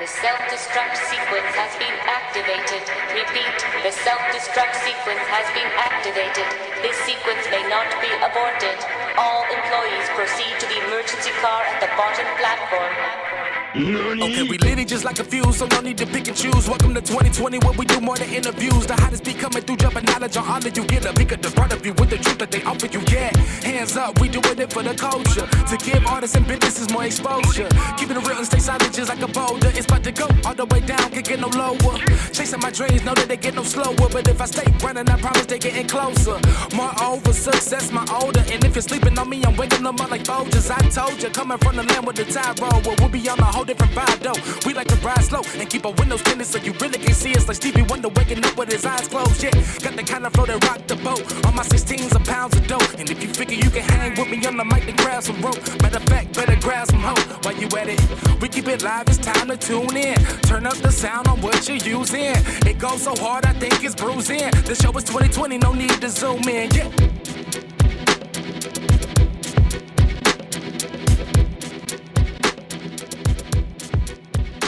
The self-destruct sequence has been activated. Repeat, the self-destruct sequence has been activated. This sequence may not be aborted. All employees proceed to the emergency car at the bottom platform. Okay, we lit it just like a fuse, so no need to pick and choose. Welcome to 2020, where we do more than interviews. The hottest be coming through, jumping knowledge on all of you. Get a peek at the front of you with the truth that they offer you. Yeah, hands up, we doing it for the culture. To give artists and businesses more exposure. Keeping it real and stay solid just like a boulder. It's about to go all the way down, can't get no lower. Chasing my dreams, know that they get no slower. But if I stay running, I promise they getting closer. Moreover, success my older. And if you're sleeping on me, I'm waking them up like Folgers. I told you, coming from the land with the tide roll. Well, we'll be on a whole different vibe though. We like to ride slow and keep our windows tinted so you really can see us like Stevie Wonder waking up with his eyes closed. Yeah, got the kind of flow that rock the boat. On my 16s of pounds of dope. And if you figure you can hang with me on the mic, then grab some rope. Matter of fact, better grab some hope while you at it. We keep it live, it's time to tune in. Turn up the sound on what you're using. It goes so hard, I think it's bruising. The show is 2020, no need to zoom in. Yeah.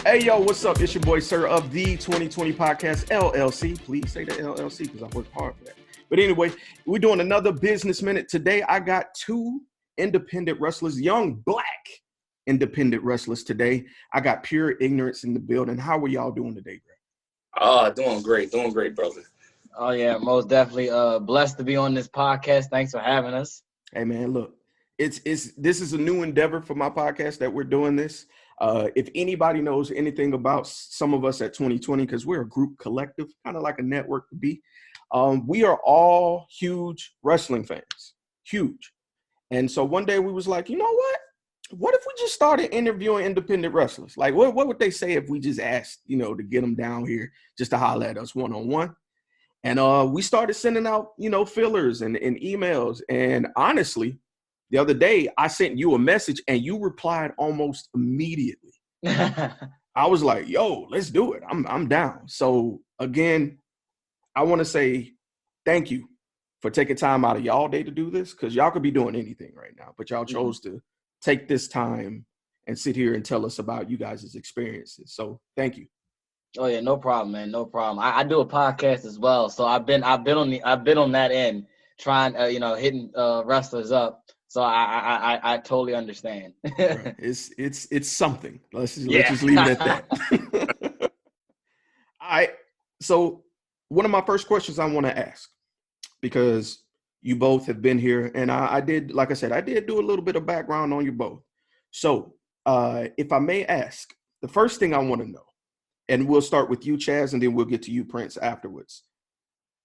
Hey, yo, what's up? It's your boy, Sirr of the 2020 Podcast, LLC. Please say the LLC because I worked hard for that. But anyway, we're doing another Business Minute. Today, I got two independent wrestlers, young black independent wrestlers today. I got Pure Ignorance in the building. How are y'all doing today, bro? Doing great, brother. Oh, yeah, most definitely. Blessed to be on this podcast. Thanks for having us. Hey, man, look, this is a new endeavor for my podcast that we're doing this. If anybody knows anything about some of us at 2020, because we're a group collective, kind of like a network to be, we are all huge wrestling fans, huge. And so one day we was like, you know what? What if we just started interviewing independent wrestlers? Like, what would they say if we just asked, to get them down here just to holler at us one-on-one? And we started sending out, fillers and emails. And honestly, the other day, I sent you a message and you replied almost immediately. I was like, yo, let's do it. I'm down. So again, I want to say thank you for taking time out of y'all day to do this, because y'all could be doing anything right now, but y'all chose to take this time and sit here and tell us about you guys' experiences. So thank you. Oh yeah, no problem, man. No problem. I do a podcast as well, so I've been on that end, trying hitting wrestlers up. So I totally understand. Right. It's something. Let's just leave it at that. All right. So one of my first questions I want to ask, because you both have been here, and I did, like I said, I did do a little bit of background on you both. So if I may ask, the first thing I want to know, and we'll start with you, Chaz, and then we'll get to you, Prince, afterwards.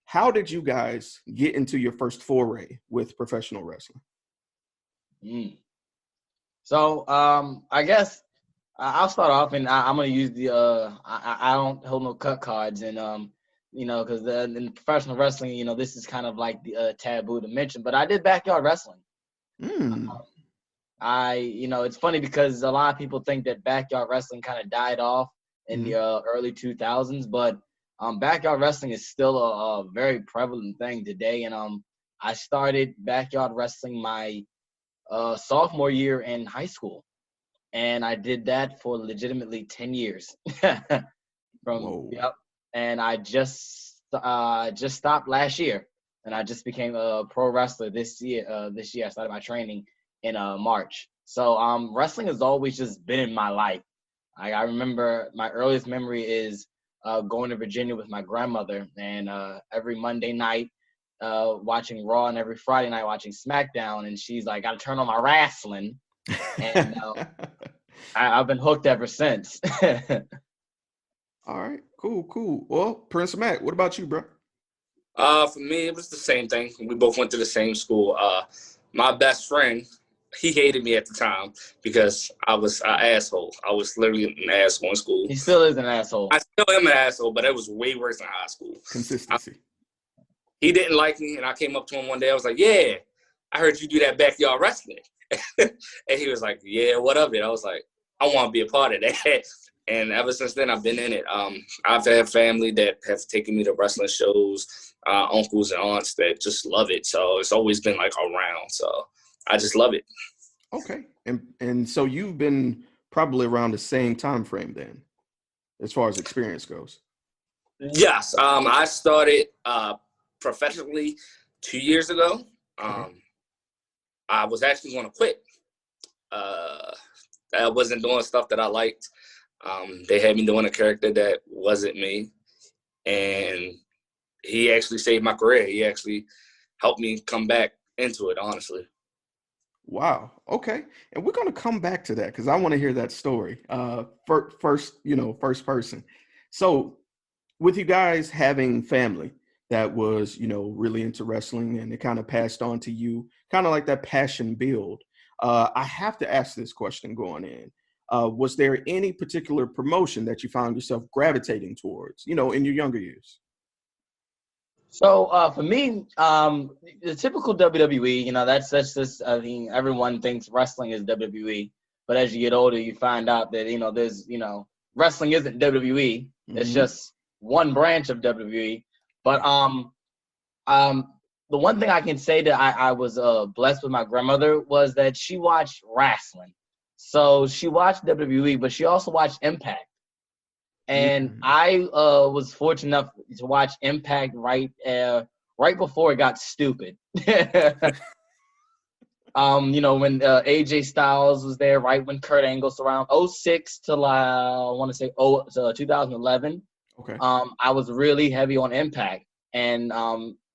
How did you guys get into your first foray with professional wrestling? So I guess I'll start off, and I'm gonna use the I don't hold no cut cards, and because in professional wrestling, this is kind of like the taboo to mention, but I did backyard wrestling. It's funny because a lot of people think that backyard wrestling kind of died off in the early 2000s, but backyard wrestling is still a very prevalent thing today, and I started backyard wrestling my sophomore year in high school, and I did that for legitimately 10 years. And I just stopped last year, and I just became a pro wrestler this year. I started my training in March. So wrestling has always just been in my life. I remember my earliest memory is going to Virginia with my grandmother, and every Monday night watching Raw, and every Friday night watching SmackDown, and she's like, "Gotta turn on my wrestling," and I've been hooked ever since. All right, cool. Well, Prince Mac, what about you, bro? For me, it was the same thing. We both went to the same school. My best friend, he hated me at the time because I was an asshole. I was literally an asshole in school. He still is an asshole. I still am an asshole, but it was way worse in high school. Consistency. He didn't like me, and I came up to him one day. I was like, "Yeah, I heard you do that backyard wrestling." And he was like, "Yeah, what of it?" I was like, "I want to be a part of that." And ever since then, I've been in it. I've had family that have taken me to wrestling shows, uncles and aunts that just love it. So it's always been like around. So I just love it. Okay. And so you've been probably around the same time frame then. as far as experience goes? Yes. I started professionally 2 years ago. I was actually going to quit. I wasn't doing stuff that I liked. They had me doing a character that wasn't me. And he actually saved my career. He actually helped me come back into it, honestly. Wow. Okay. And we're going to come back to that because I want to hear that story. First person. So with you guys having family that was, really into wrestling and it kind of passed on to you, kind of like that passion build. I have to ask this question going in. Was there any particular promotion that you found yourself gravitating towards, in your younger years? So for me, the typical WWE, that's just, I mean, everyone thinks wrestling is WWE, but as you get older, you find out that, there's, wrestling isn't WWE. It's just one branch of WWE. But the one thing I can say that I was blessed with my grandmother was that she watched wrestling. So she watched WWE, but she also watched Impact. And I was fortunate enough to watch Impact right before it got stupid. When AJ Styles was there, right when Kurt Angle's around 06 to I want to say 2011. Okay. I was really heavy on Impact, and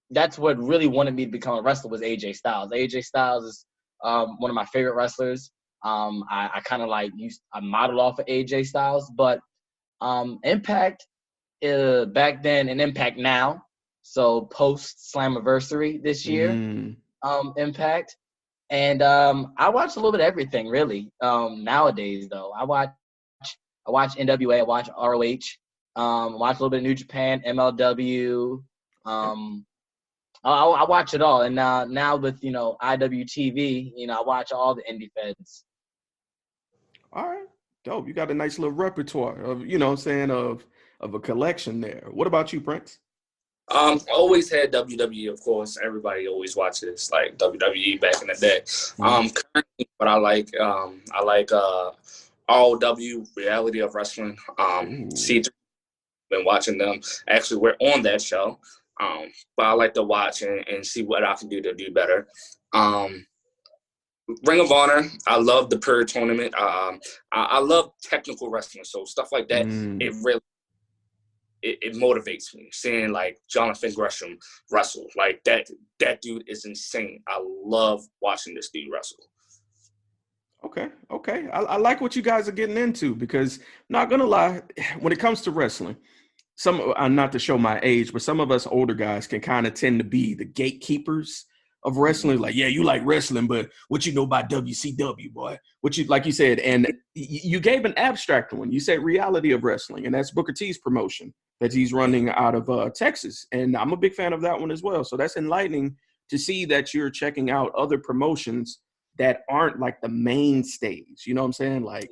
that's what really wanted me to become a wrestler was AJ Styles. AJ Styles is one of my favorite wrestlers. I kind of I modeled off of AJ Styles, but Impact back then and Impact now, so post Slammiversary this year, Impact, and I watch a little bit of everything really. Nowadays though, I watch NWA, I watch ROH, watch a little bit of New Japan, MLW. I watch it all, and now with IWTV, I watch all the indie feds. All right. Dope. You got a nice little repertoire of, of a collection there. What about you, Prince? Always had WWE, of course. Everybody always watches like WWE back in the day. Currently, what I like ROW, Reality of Wrestling. C3, been watching them. Actually, we're on that show. But I like to watch and see what I can do to do better. Ring of Honor, I love the Purr tournament. I love technical wrestling, so stuff like that. It really it motivates me. Seeing like Jonathan Gresham wrestle, like that dude is insane. I love watching this dude wrestle. Okay. I like what you guys are getting into because, not gonna lie, when it comes to wrestling, not to show my age, but some of us older guys can kind of tend to be the gatekeepers of wrestling. Like, yeah, you like wrestling, but what you know about WCW, boy? Like you said, and you gave an abstract one. You said Reality of Wrestling, and that's Booker T's promotion that he's running out of Texas. And I'm a big fan of that one as well. So that's enlightening to see that you're checking out other promotions that aren't like the main stage. You know what I'm saying? Like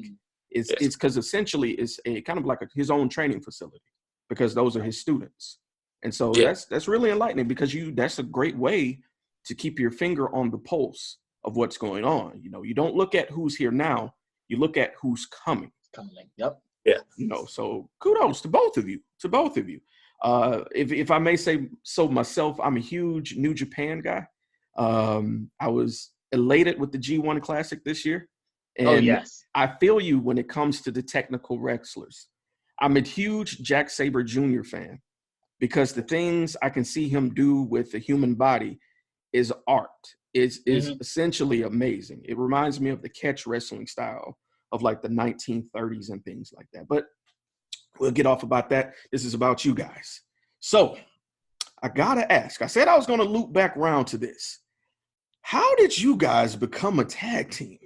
it's because essentially it's a kind of like his own training facility because those are his students. And so that's really enlightening because that's a great way to keep your finger on the pulse of what's going on. You don't look at who's here now, you look at who's coming. Yep. Yeah. So kudos to both of you. If I may say so myself, I'm a huge New Japan guy. I was elated with the G1 Classic this year. And I feel you when it comes to the technical wrestlers. I'm a huge Jack Sabre Jr. fan because the things I can see him do with the human body is art. Is essentially amazing. It reminds me of the catch wrestling style of like the 1930s and things like that. But we'll get off about that. This is about you guys. So I gotta ask. I said I was gonna loop back around to this. How did you guys become a tag team?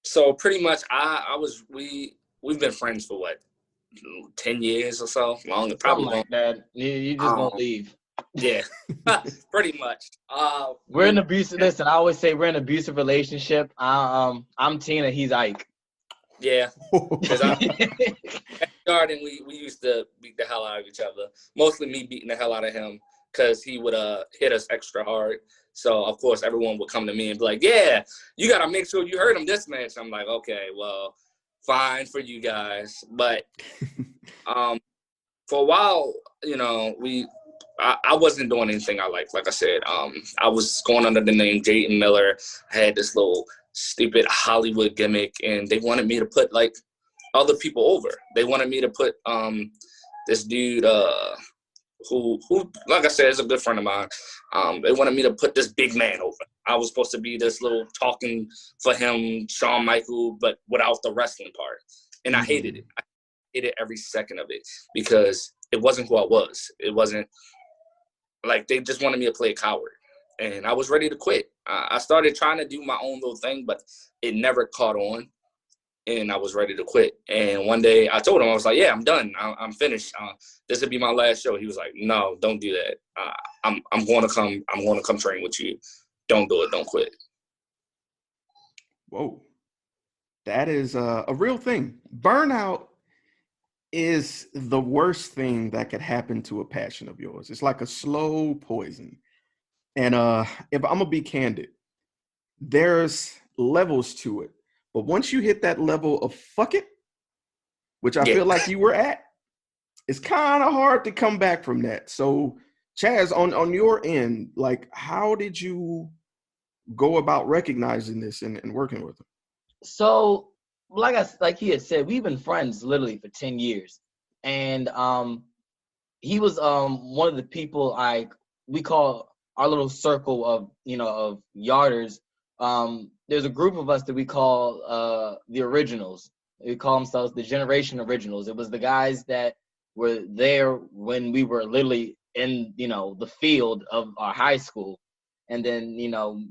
So pretty much, we've been friends for what, 10 years or so, longer, probably like that. You just won't leave. Yeah, pretty much. We're in abusive. Listen, I always say we're in an abusive relationship. I'm Tina, he's Ike. Yeah, because at Garden we used to beat the hell out of each other. Mostly me beating the hell out of him because he would hit us extra hard. So, of course, everyone would come to me and be like, yeah, you got to make sure you heard him this match. I'm like, okay, well, fine for you guys. But for a while, you know, I wasn't doing anything I liked. Like I said, I was going under the name Jayden Miller. I had this little stupid Hollywood gimmick, and they wanted me to put, like, other people over. They wanted me to put this dude who, like I said, is a good friend of mine. They wanted me to put this big man over. I was supposed to be this little talking for him, Shawn Michaels, but without the wrestling part. And I hated it. I hated every second of it because it wasn't who I was. It wasn't like they just wanted me to play a coward. And I was ready to quit. I started trying to do my own little thing, but it never caught on. And I was ready to quit. And one day I told him, I was like, yeah, I'm done. I'm finished. This would be my last show. He was like, no, don't do that. I'm going to come train with you. Don't do it. Don't quit. Whoa. That is a real thing. Burnout is the worst thing that could happen to a passion of yours. It's like a slow poison. And if I'm gonna be candid, there's levels to it. But once you hit that level of fuck it, which I feel like you were at, it's kind of hard to come back from that. So, Chaz, on your end, like, how did you go about recognizing this and working with him? So, like he had said, we've been friends literally for 10 years. And he was one of the people we call our little circle of yarders. There's a group of us that we call the originals. We call themselves the Generation Originals. It was the guys that were there when we were literally in, the field of our high school. And then,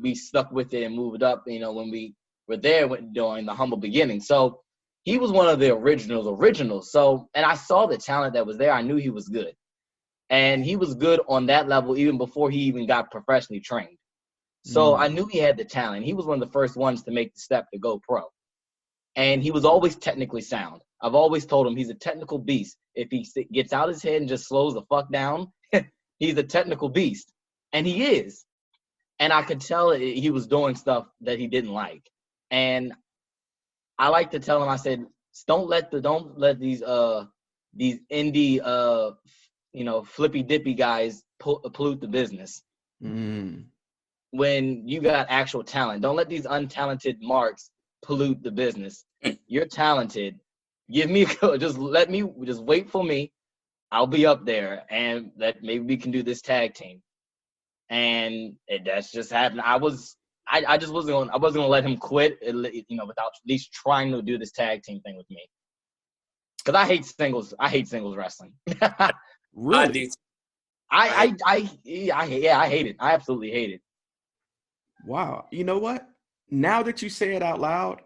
we stuck with it and moved up, when we were there during the humble beginning. So he was one of the originals. So, and I saw the talent that was there. I knew he was good. And he was good on that level even before he even got professionally trained. So I knew he had the talent. He was one of the first ones to make the step to go pro. And he was always technically sound. I've always told him he's a technical beast. If he gets out his head and just slows the fuck down, he's a technical beast. And he is. And I could tell he was doing stuff that he didn't like. And I like to tell him, I said, don't let these indie flippy dippy guys pollute the business. When you got actual talent, don't let these untalented marks pollute the business. You're talented. Give me just wait for me. I'll be up there, and that maybe we can do this tag team. And that's just happened. I wasn't gonna let him quit, without at least trying to do this tag team thing with me. Because I hate singles wrestling. Really? I hate it. I absolutely hate it. Wow. You know what? Now that you say it out loud,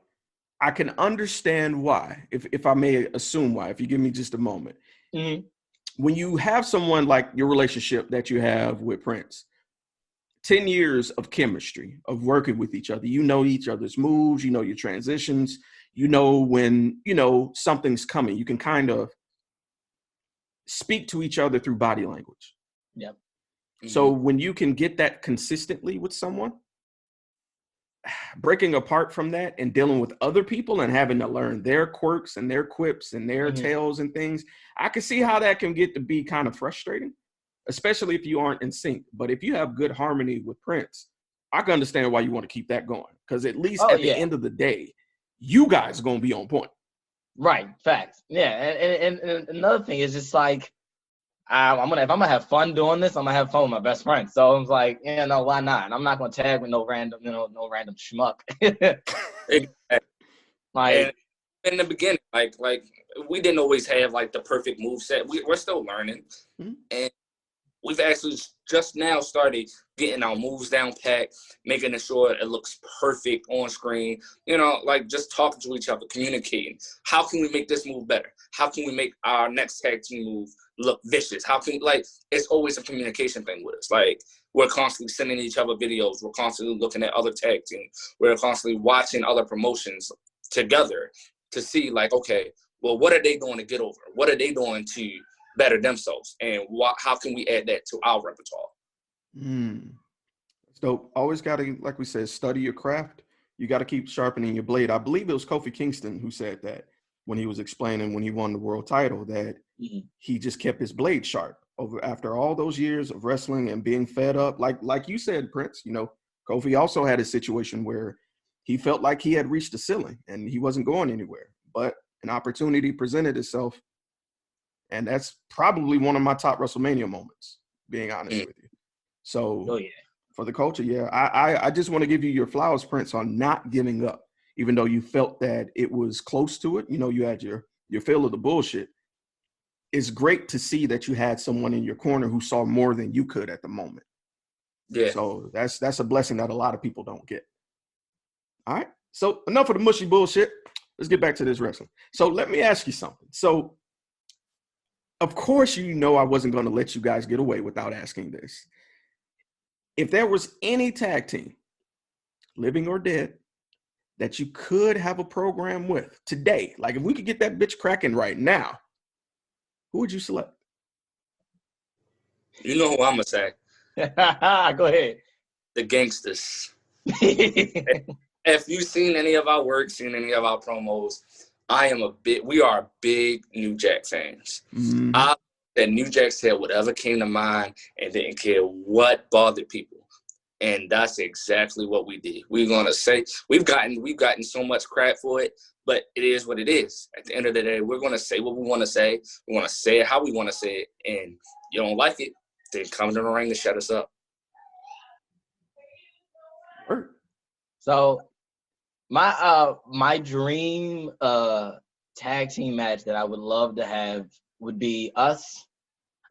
I can understand why, if I may assume why, if you give me just a moment. Mm-hmm. When you have someone like your relationship that you have with Prince, 10 years of chemistry, of working with each other, you know each other's moves, you know your transitions, you know when, something's coming. You can kind of speak to each other through body language. Yep. Mm-hmm. So when you can get that consistently with someone, breaking apart from that and dealing with other people and having to learn their quirks and their quips and their tales and things, I can see how that can get to be kind of frustrating, especially if you aren't in sync. But if you have good harmony with Prince, I can understand why you want to keep that going, because at least the end of the day, you guys are going to be on point. Right. Facts. Yeah. And another thing is just like, if I'm gonna have fun doing this, I'm gonna have fun with my best friend. So I was like, why not? And I'm not gonna tag with no random schmuck. Like, and in the beginning, like we didn't always have like the perfect move set. We're still learning, and we've actually just now started getting our moves down pat, making sure it looks perfect on screen. Like just talking to each other, communicating. How can we make this move better? How can we make our next tag team move look vicious? How can, it's always a communication thing with us. Like, we're constantly sending each other videos. We're constantly looking at other tag teams. We're constantly watching other promotions together to see, like, okay, well, what are they doing to get over? What are they doing to better themselves? And how can we add that to our repertoire? So always got to, like we said, study your craft. You got to keep sharpening your blade. I believe it was Kofi Kingston who said that when he was explaining when he won the world title, that he just kept his blade sharp over after all those years of wrestling and being fed up. Like you said, Prince, you know, Kofi also had a situation where he felt like he had reached the ceiling and he wasn't going anywhere, but an opportunity presented itself. And that's probably one of my top WrestleMania moments, being honest with you. So for the culture, I just want to give you your flowers, Prince, on not giving up, even though you felt that it was close to it. You know, you had your fill of the bullshit. It's great to see that you had someone in your corner who saw more than you could at the moment. Yeah. So that's a blessing that a lot of people don't get. All right. So enough of the mushy bullshit. Let's get back to this wrestling. So let me ask you something. So, of course, you know I wasn't going to let you guys get away without asking this. If there was any tag team, living or dead, that you could have a program with today, like if we could get that bitch cracking right now, who would you select? You know who I'm going to say. Go ahead. The Gangsters. If you've seen any of our work, seen any of our promos, we are big New Jack fans. That New Jack said whatever came to mind and didn't care what bothered people. And that's exactly what we did. We're gonna say we've gotten so much crap for it, but it is what it is. At the end of the day, we're gonna say what we want to say. We want to say it how we want to say it. And you don't like it, then come to the ring and shut us up. So my dream tag team match that I would love to have would be us.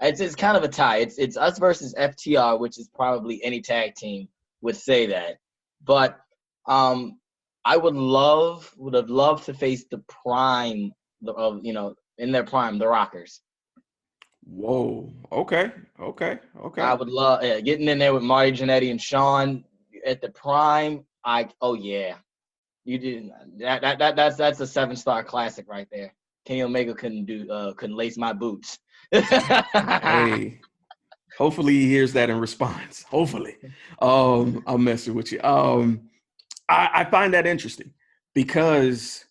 It's kind of a tie. It's us versus FTR, which is probably any tag team would say that. But I would have loved to face the prime of, you know, in their prime, the Rockers. Whoa. Okay. I would love getting in there with Marty Jannetty and Shawn at the prime. You did that's a 7-star classic right there. Kenny Omega couldn't lace my boots. Hey, hopefully he hears that in response. Hopefully. I'm messing with you. I find that interesting because,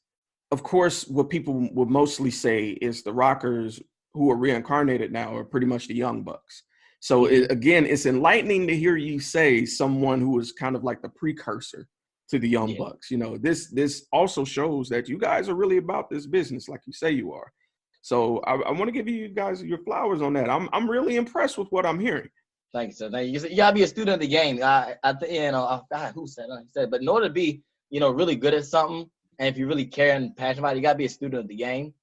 of course, what people would mostly say is the Rockers who are reincarnated now are pretty much the Young Bucks. So it's enlightening to hear you say someone who is kind of like the precursor to the Young Bucks. You know, this also shows that you guys are really about this business, like you say you are. So I want to give you guys your flowers on that. I'm really impressed with what I'm hearing. Thank you, sir. Thank you. You gotta be a student of the game. Who said that? He said, but in order to be, you know, really good at something, and if you really care and passionate about it, you gotta be a student of the game.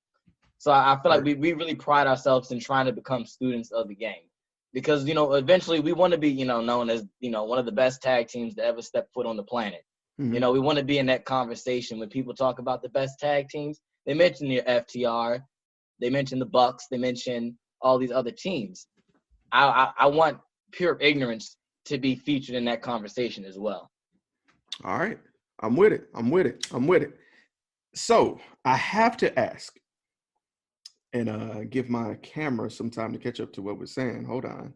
So I feel like we really pride ourselves in trying to become students of the game. Because, you know, eventually we want to be, you know, known as, you know, one of the best tag teams to ever step foot on the planet. You know, we want to be in that conversation when people talk about the best tag teams. They mention the FTR, they mention the Bucks, they mention all these other teams. I want Pure Ignorance to be featured in that conversation as well. All right. I'm with it. So I have to ask and give my camera some time to catch up to what we're saying. Hold on.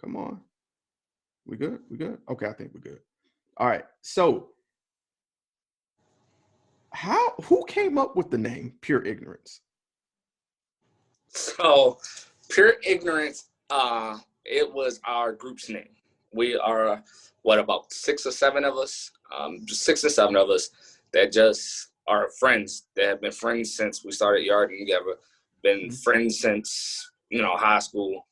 Come on. We good? Okay, I think we're good. All right. So who came up with the name Pure Ignorance? So Pure Ignorance, it was our group's name. We are about 6 or 7 of us, just 6 or 7 of us that just are friends, that have been friends since we started yarding together, been friends since, you know, high school.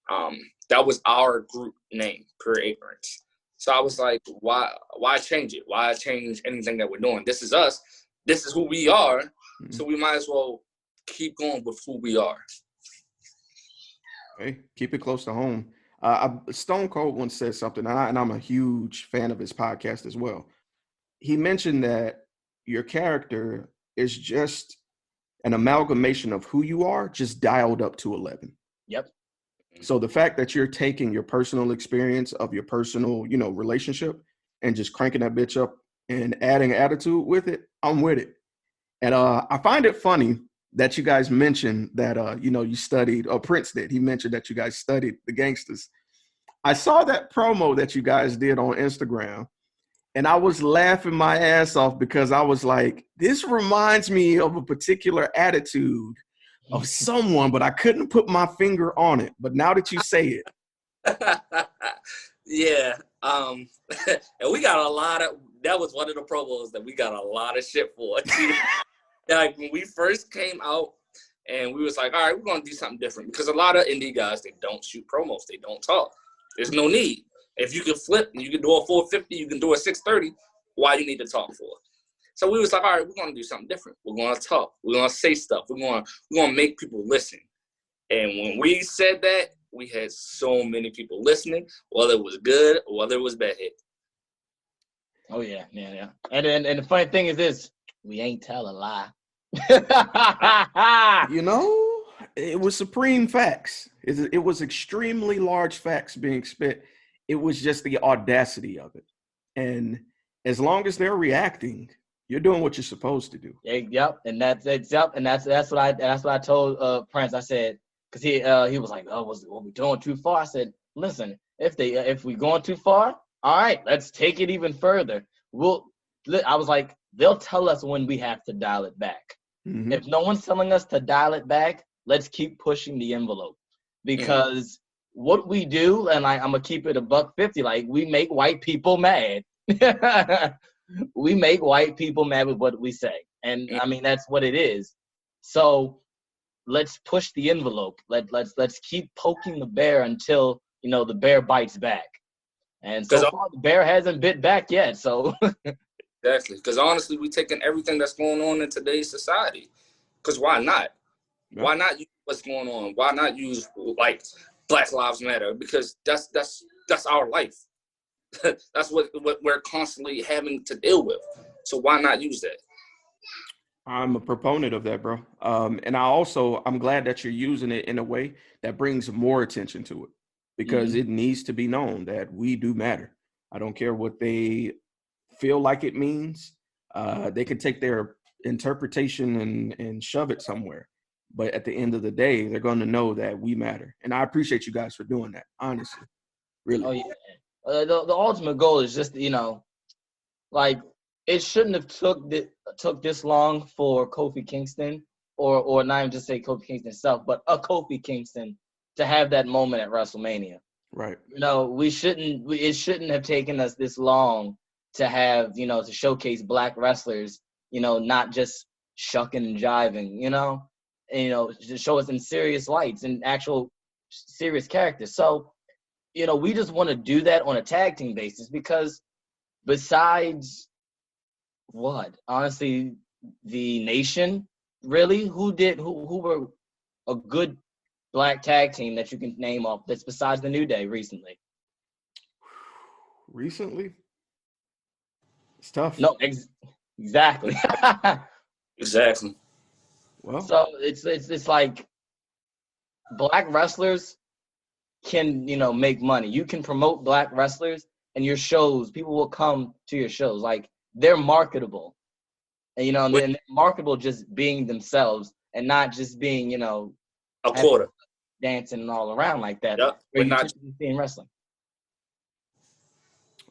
That was our group name, Pure Ignorance. So I was like, why change it? Why change anything that we're doing? This is us. This is who we are. So we might as well keep going with who we are. Okay, keep it close to home. Stone Cold once said something, and I'm a huge fan of his podcast as well. He mentioned that your character is just an amalgamation of who you are, just dialed up to 11. Yep. So the fact that you're taking your personal experience of your personal, you know, relationship and just cranking that bitch up and adding attitude with it, I'm with it. And I find it funny that you guys mentioned that, you know, you studied, or Prince did. He mentioned that you guys studied the Gangsters. I saw that promo that you guys did on Instagram, and I was laughing my ass off because I was like, this reminds me of a particular attitude of someone, but I couldn't put my finger on it. But now that you say it. Yeah. And we got a lot of, that was one of the promos that we got a lot of shit for. Like when we first came out and we was like, all right, we're going to do something different, because a lot of indie guys, they don't shoot promos. They don't talk. There's no need. If you can flip and you can do a 450, you can do a 630, why you need to talk for? So we was like, all right, we're going to do something different. We're going to talk. We're going to say stuff. We're going to make people listen. And when we said that, we had so many people listening, whether it was good or whether it was bad. Oh yeah. And the funny thing is this: we ain't tell a lie. You know, it was supreme facts. It was extremely large facts being spit. It was just the audacity of it. And as long as they're reacting, you're doing what you're supposed to do. Yep. And that's what I told Prince. I said, because he was like, oh, were we going too far? I said, listen, if we going too far, all right, let's take it even further. I was like, they'll tell us when we have to dial it back. Mm-hmm. If no one's telling us to dial it back, let's keep pushing the envelope, because what we do, and I'm gonna keep it $150, like we make white people mad. We make white people mad with what we say, and I mean that's what it is. So let's push the envelope. Let's keep poking the bear until the bear bites back. And so far, the bear hasn't bit back yet. So exactly, because honestly, we're taking everything that's going on in today's society. Because why not? Yeah. Why not use what's going on? Why not use like Black Lives Matter? Because that's our life. That's what we're constantly having to deal with. So why not use that? I'm a proponent of that, bro. And I'm glad that you're using it in a way that brings more attention to it, because it needs to be known that we do matter. I don't care what they feel like it means. They can take their interpretation and shove it somewhere. But at the end of the day, they're going to know that we matter. And I appreciate you guys for doing that, honestly. Really. Oh, yeah. The ultimate goal is just, like, it shouldn't have took this long for Kofi Kingston, or not even just say Kofi Kingston himself, but a Kofi Kingston to have that moment at WrestleMania. Right. It shouldn't have taken us this long to have, to showcase Black wrestlers, not just shucking and jiving, and, to show us in serious lights and actual serious characters. So, we just want to do that on a tag team basis, because besides what? Honestly, the Nation, really? Who were a good Black tag team that you can name off that's besides the New Day recently? Recently? It's tough. No, exactly. Exactly. Well, so it's like Black wrestlers can, make money. You can promote Black wrestlers and your shows, people will come to your shows. Like, they're marketable. And, and they're marketable just being themselves and not just being, a quarter. Dancing all around like that. Yep. Where you typically see in wrestling.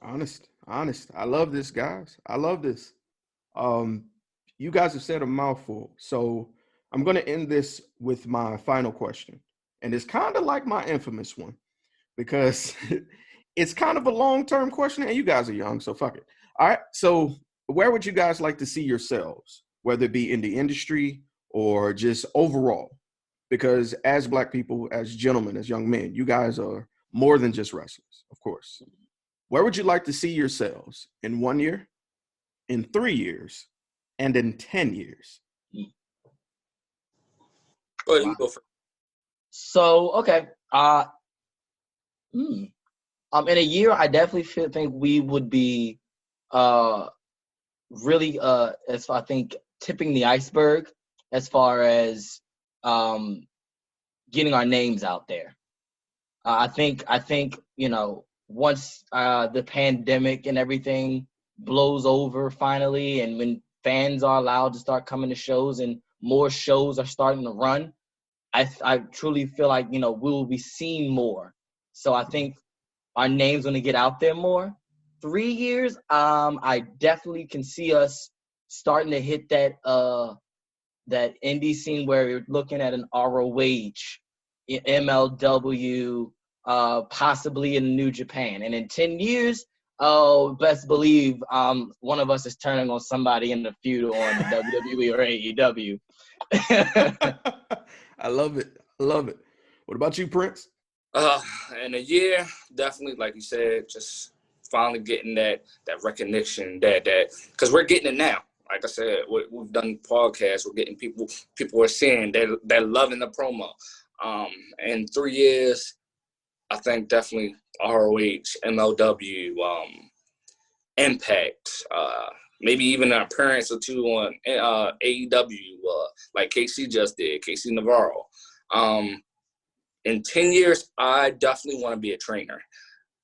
Honest. I love this, guys. I love this. You guys have said a mouthful. So I'm going to end this with my final question. And it's kind of like my infamous one, because it's kind of a long-term question, and you guys are young, so fuck it. All right. So where would you guys like to see yourselves, whether it be in the industry or just overall? Because as Black people, as gentlemen, as young men, you guys are more than just wrestlers, of course. Where would you like to see yourselves in 1 year, in 3 years, and in 10 years? Go ahead, you go first. So, okay. In a year, I definitely think we would be really, as far, I think, tipping the iceberg as far as getting our names out there. I think, once the pandemic and everything blows over finally, and when fans are allowed to start coming to shows and more shows are starting to run, I truly feel like, we will be seen more. So I think our name's going to get out there more. 3 years, I definitely can see us starting to hit that that indie scene where we're looking at an ROH, MLW, possibly in New Japan. And in 10 years, best believe one of us is turning on somebody in the feud on WWE or AEW. I love it. I love it. What about you, Prince? In a year, definitely, like you said, just finally getting that recognition that because we're getting it now. Like I said, we've done podcasts. We're getting people are seeing they're loving the promo. In 3 years, I think definitely ROH, MLW, Impact, maybe even an appearance or two on AEW, like KC just did, KC Navarro. In 10 years, I definitely want to be a trainer.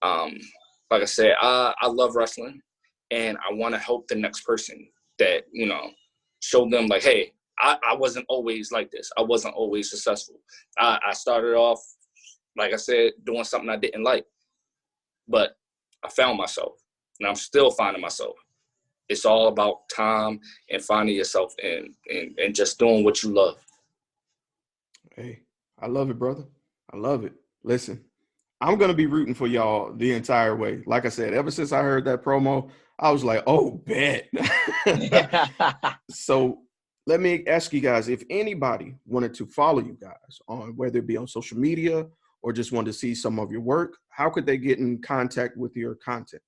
Like I said, I love wrestling, and I want to help the next person that, show them like, hey, I wasn't always like this. I wasn't always successful. I started off, like I said, doing something I didn't like, but I found myself, and I'm still finding myself. It's all about time and finding yourself and just doing what you love. Hey, I love it, brother. I love it. Listen, I'm going to be rooting for y'all the entire way. Like I said, ever since I heard that promo, I was like, oh, bet. So let me ask you guys, if anybody wanted to follow you guys on whether it be on social media or just wanted to see some of your work, how could they get in contact with your content?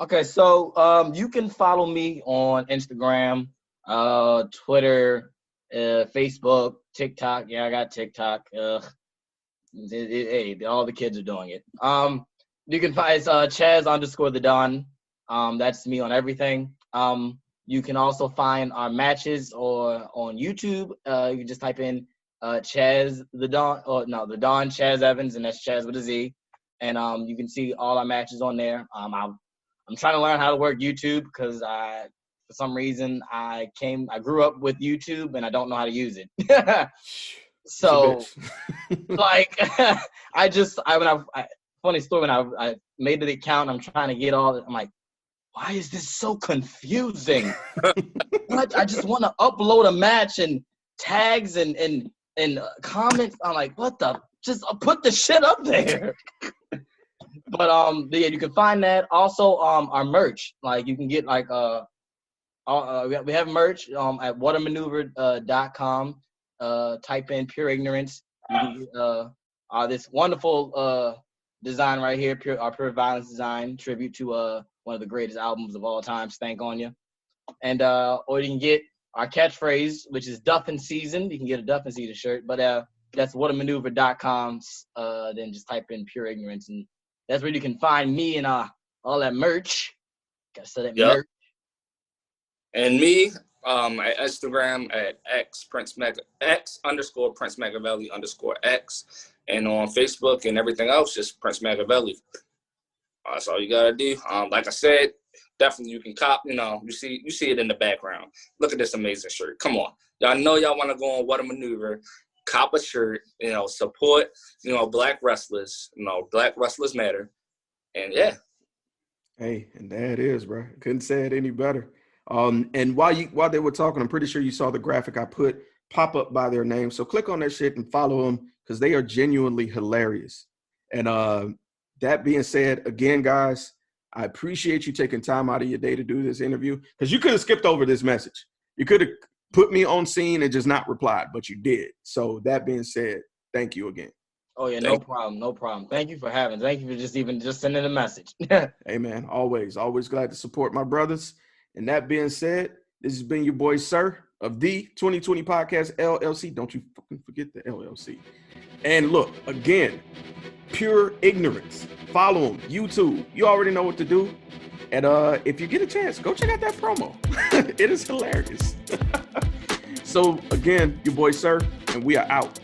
Okay, so you can follow me on Instagram, Twitter, Facebook, TikTok. Yeah, I got TikTok. Hey, all the kids are doing it. You can find it's Chaz_the Don. That's me on everything. You can also find our matches or on YouTube. You can just type in Chaz the Don, or no, the Don Chaz Evans, and that's Chaz with a Z. And you can see all our matches on there. I'm trying to learn how to work YouTube because for some reason I grew up with YouTube and I don't know how to use it. So like funny story, when I made the account, I'm trying to get all I'm like, why is this so confusing? What? I just want to upload a match and tags and comments. I'm like, what the? Just put the shit up there. But yeah, you can find that. Also, our merch. Like you can get like we have merch at whatamaneuver.com. Type in Pure Ignorance. You can get this wonderful design right here, our Pure Violence design, tribute to one of the greatest albums of all time, Stank on Ya. And or you can get our catchphrase, which is Duffin Season. You can get a Duffin Season shirt, but that's whatamaneuver.com. Then just type in Pure Ignorance, and that's where you can find me and all that merch. Gotta sell that merch. And me, at Instagram at X_Prince Makavelli _X, and on Facebook and everything else, just Prince Makavelli. That's all you gotta do. Like I said, definitely you can cop. You see it in the background. Look at this amazing shirt. Come on, y'all know y'all want to go on What a Maneuver. Cop a shirt. Support. Black wrestlers. Black wrestlers matter. And yeah. Hey, and there it is, bro. Couldn't say it any better. And while they were talking, I'm pretty sure you saw the graphic I put pop up by their name. So click on that shit and follow them because they are genuinely hilarious. And that being said, again, guys, I appreciate you taking time out of your day to do this interview because you could have skipped over this message. You could have put me on scene and just not replied, but you did. So that being said, thank you again. Oh yeah, no problem. Thank you for having. Thank you for just sending a message. Hey man, always glad to support my brothers. And that being said, this has been your boy Sirr of the 2020 Podcast LLC. Don't you fucking forget the LLC. And look, again, Pure Ignorance. Follow them, YouTube. You already know what to do. And if you get a chance, go check out that promo. It is hilarious. So again, your boy Sirr, and we are out.